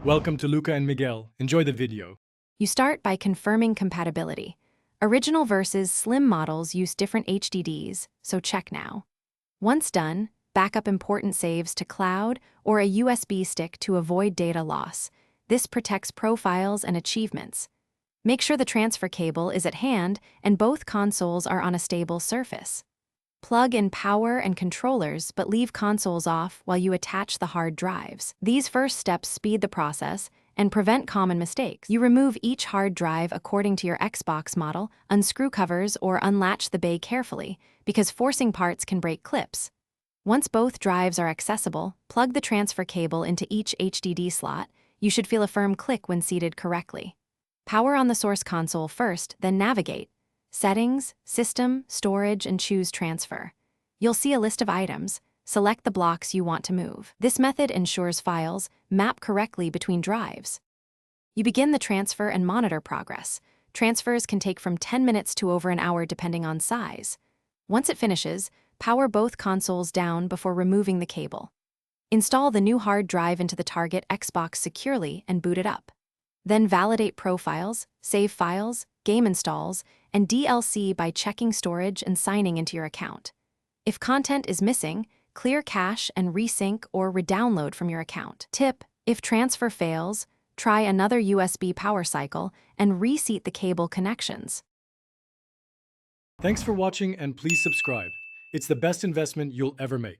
Welcome to Luca and Miguel. Enjoy the video. You start by confirming compatibility. Original versus slim models use different HDDs, so check now. Once done, backup important saves to cloud or a USB stick to avoid data loss. This protects profiles and achievements. Make sure the transfer cable is at hand and both consoles are on a stable surface. Plug in power and controllers, but leave consoles off while you attach the hard drives. These first steps speed the process and prevent common mistakes. You remove each hard drive according to your Xbox model, unscrew covers, or unlatch the bay carefully, because forcing parts can break clips. Once both drives are accessible, plug the transfer cable into each HDD slot. You should feel a firm click when seated correctly. Power on the source console first, then navigate. Settings, System, Storage, and choose Transfer. You'll see a list of items. Select the blocks you want to move. This method ensures files map correctly between drives. You begin the transfer and monitor progress. Transfers can take from 10 minutes to over an hour depending on size. Once it finishes, power both consoles down before removing the cable. Install the new hard drive into the target Xbox securely and boot it up. Then validate profiles, save files, game installs, and DLC by checking storage and signing into your account. If content is missing, clear cache and resync or redownload from your account. Tip: if transfer fails, try another USB power cycle and reseat the cable connections. Thanks for watching and please subscribe. It's the best investment you'll ever make.